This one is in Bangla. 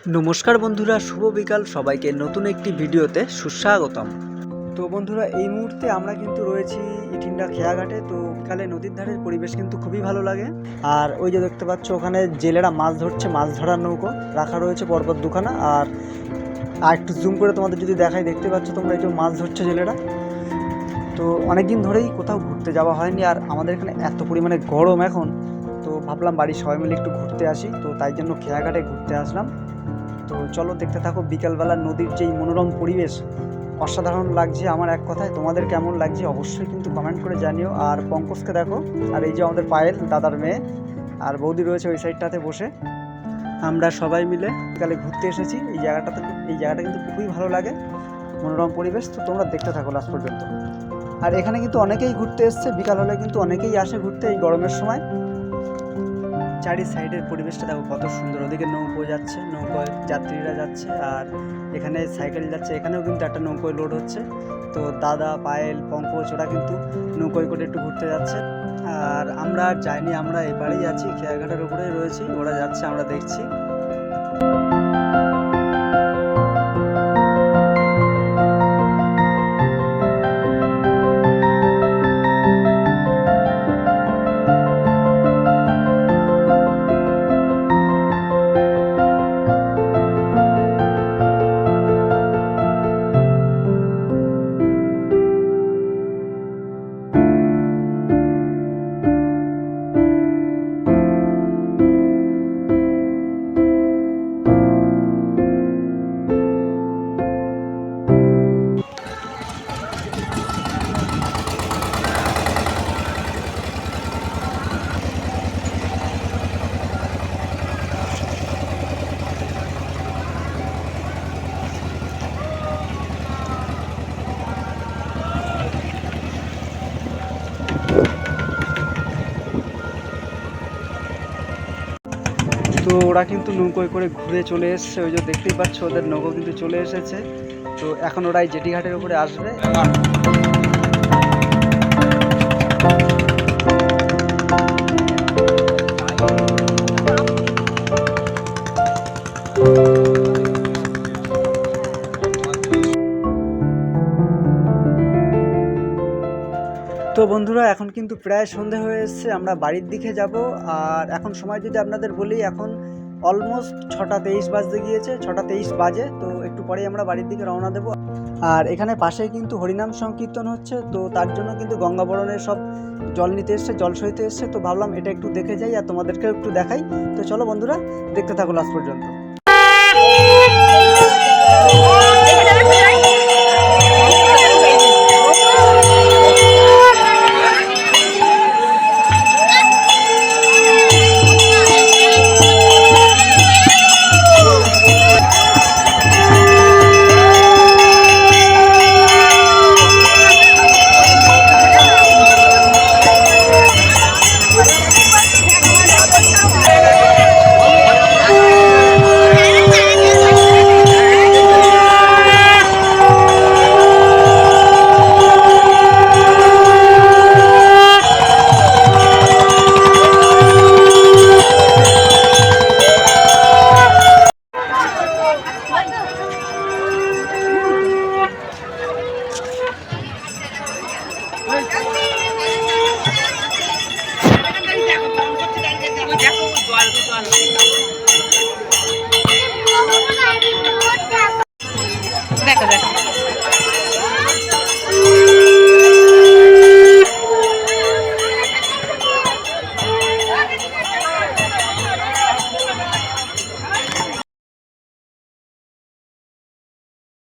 নমস্কার বন্ধুরা, শুভ বিকাল সবাইকে নতুন একটি ভিডিওতে সুস্বাগতম। তো বন্ধুরা, এই মুহূর্তে আমরা কিন্তু রয়েছি ইটিন্ডা খেয়াঘাটে। তো বিকালে নদীর ধারের পরিবেশ কিন্তু খুবই ভালো লাগে। আর ওই যে দেখতে পাচ্ছ, ওখানে জেলেরা মাছ ধরছে, মাছ ধরার নৌকো রাখা রয়েছে পর্বত দুখানা। আর একটু জুম করে তোমাদের যদি দেখাই, দেখতে পাচ্ছ তোমরা, এই যে মাছ ধরছে জেলেরা। তো অনেকদিন ধরেই কোথাও ঘুরতে যাওয়া হয়নি, আর আমাদের এখানে এত পরিমাণে গরম এখন, তো ভাবলাম বাড়ির সবাই মিলে একটু ঘুরতে আসি। তো তাই জন্য খেয়াঘাটে ঘুরতে আসলাম। তো চলো দেখতে থাকো বিকালবেলা নদীর যেই মনোরম পরিবেশ, অসাধারণ লাগছে। আমার এক কথায় তোমাদের কেমন লাগছে অবশ্যই কিন্তু কমেন্ট করে জানিও। আর পঙ্কজকে দেখো, আর এই যে আমাদের পায়েল দাদার মেয়ে আর বৌদি রয়েছে ওই সাইডটাতে বসে। আমরা সবাই মিলে বিকালে ঘুরতে এসেছি এই জায়গাটাতে। এই জায়গাটা কিন্তু খুবই ভালো লাগে, মনোরম পরিবেশ। তো তোমরা দেখতে থাকো লাস্ট পর্যন্ত। আর এখানে কিন্তু অনেকেই ঘুরতে এসছে, বিকাল হলে কিন্তু অনেকেই আসে ঘুরতে এই গরমের সময়। চারি সাইডের পরিবেশটা দেখো কত সুন্দর। ওদিকে নৌকো যাচ্ছে, নৌকোয় যাত্রীরা যাচ্ছে, আর এখানে সাইকেল যাচ্ছে। এখানেও কিন্তু একটা নৌকোয় লোড হচ্ছে। তো দাদা, পায়েল, পঙ্কজ ওরা কিন্তু নৌকোয় করে একটু ঘুরতে যাচ্ছে। আর আমরা যাইনি, আমরা এবারেই আছি, খেয়াঘাটের উপরেই রয়েছি। ওরা যাচ্ছে, আমরা দেখছি। তো ওরা কিন্তু নৌকোয় করে ঘুরে চলে এসছে। ওই যে দেখতেই পাচ্ছ, ওদের নৌকো কিন্তু চলে এসেছে। তো এখন ওরা এই জেটি ঘাটের উপরে আসবে। তো বন্ধুরা, এখন কিন্তু প্রায় সন্ধে হয়ে এসছে, আমরা বাড়ির দিকে যাব। আর এখন সময় যদি আপনাদের বলি, এখন অলমোস্ট 6:23 বাজতে গিয়েছে, 6:23 বাজে। তো একটু পরেই আমরা বাড়ির দিকে রওনা দেব। আর এখানে পাশেই কিন্তু হরিনাম সংকীর্তন হচ্ছে। তো তার জন্য কিন্তু গঙ্গাবরণের সব জল নিতে এসছে, জল সইতে এসছে। তো ভাবলাম এটা একটু দেখে যাই আর তোমাদেরকেও একটু দেখাই। তো চলো বন্ধুরা, দেখতে থাকো লাস্ট পর্যন্ত।